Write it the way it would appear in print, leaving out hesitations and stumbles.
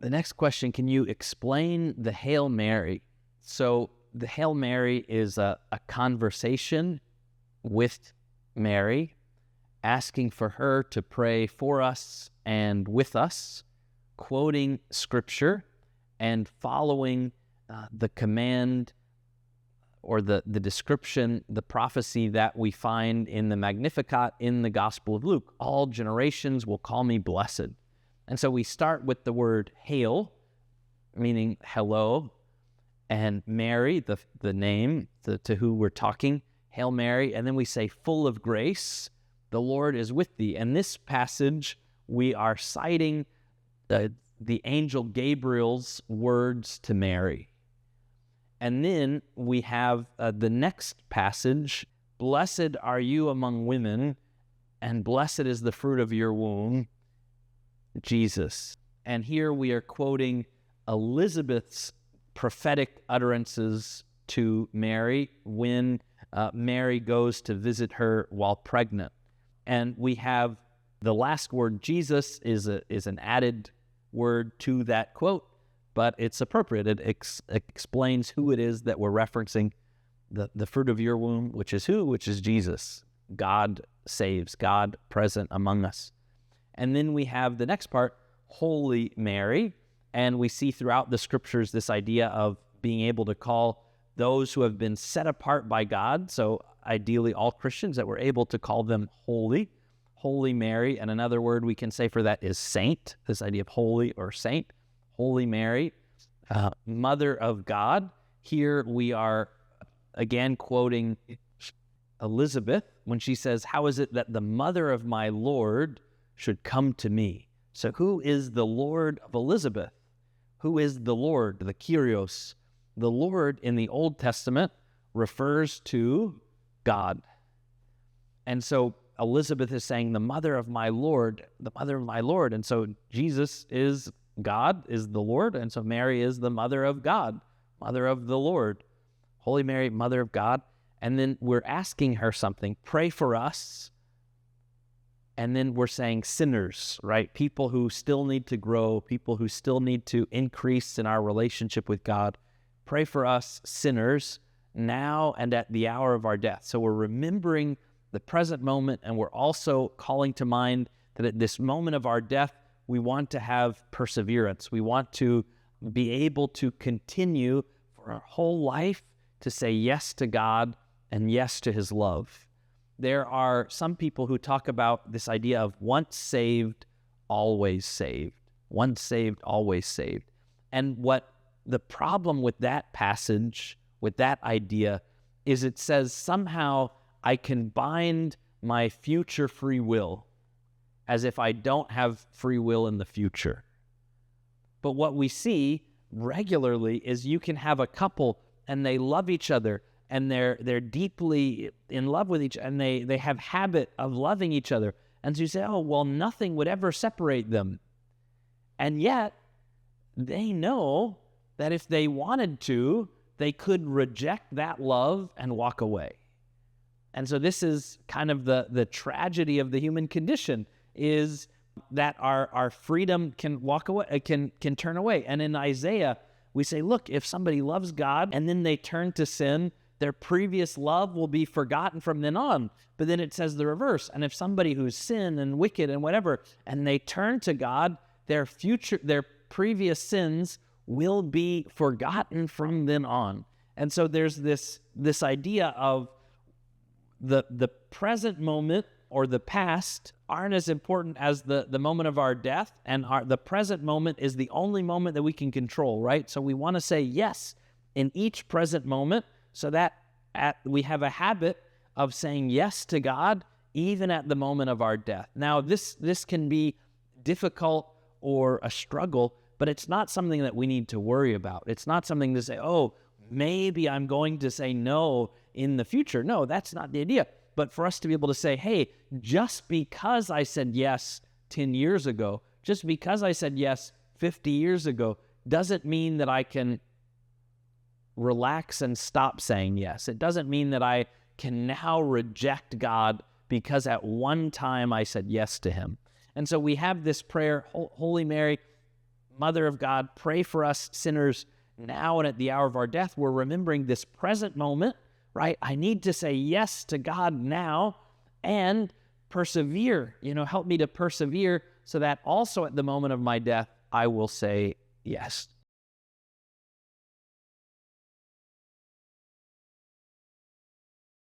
The next question, can you explain the Hail Mary? So the Hail Mary is a conversation with Mary, asking for her to pray for us and with us, quoting Scripture and following the command or the description, the prophecy that we find in the Magnificat in the Gospel of Luke. All generations will call me blessed. And so we start with the word hail, meaning hello, and Mary, the name to who we're talking, Hail Mary, and then we say full of grace, the Lord is with thee. And this passage, we are citing the angel Gabriel's words to Mary. And then we have the next passage, blessed are you among women, and blessed is the fruit of your womb, Jesus. And here we are quoting Elizabeth's prophetic utterances to Mary when Mary goes to visit her while pregnant. And we have the last word, Jesus, is an added word to that quote, but it's appropriate. It explains who it is that we're referencing, the fruit of your womb, which is who? Which is Jesus. God saves, God present among us. And then we have the next part, Holy Mary, and we see throughout the Scriptures this idea of being able to call those who have been set apart by God, so ideally all Christians, that we're able to call them holy, Holy Mary. And another word we can say for that is saint, this idea of holy or saint, Holy Mary, Mother of God. Here we are again quoting Elizabeth when she says, how is it that the mother of my Lord should come to me? So who is the Lord of Elizabeth? Who is the Lord, the Kyrios? The Lord in the Old Testament refers to God. And so Elizabeth is saying, the mother of my Lord, the mother of my Lord. And so Jesus is God, is the Lord. And so Mary is the mother of God, mother of the Lord. Holy Mary, mother of God. And then we're asking her something, pray for us. And then we're saying sinners, right? People who still need to grow, people who still need to increase in our relationship with God. Pray for us sinners now and at the hour of our death. So we're remembering the present moment, and we're also calling to mind that at this moment of our death, we want to have perseverance. We want to be able to continue for our whole life to say yes to God and yes to His love. There are some people who talk about this idea of once saved, always saved. Once saved, always saved. And what the problem with that passage, with that idea, is it says somehow I can bind my future free will as if I don't have free will in the future. But what we see regularly is you can have a couple and they love each other and they're deeply in love with each other, and they have habit of loving each other. And so you say, oh, well, nothing would ever separate them. And yet, they know that if they wanted to, they could reject that love and walk away. And so this is kind of the tragedy of the human condition, is that our freedom can walk away, can turn away. And in Isaiah, we say, look, if somebody loves God and then they turn to sin, their previous love will be forgotten from then on. But then it says the reverse. And if somebody who's sin and wicked and whatever, and they turn to God, their previous sins will be forgotten from then on. And so there's this idea of the present moment or the past aren't as important as the moment of our death, and the present moment is the only moment that we can control, right? So we want to say yes in each present moment, so that we have a habit of saying yes to God even at the moment of our death. Now, this can be difficult or a struggle, but it's not something that we need to worry about. It's not something to say, oh, maybe I'm going to say no in the future. No, that's not the idea. But for us to be able to say, hey, just because I said yes 10 years ago, just because I said yes 50 years ago, doesn't mean that I can relax and stop saying yes. It doesn't mean that I can now reject God because at one time I said yes to Him. And so we have this prayer, Holy Mary, Mother of God, pray for us sinners now and at the hour of our death. We're remembering this present moment, right? I need to say yes to God now and persevere. Help me to persevere so that also at the moment of my death, I will say yes.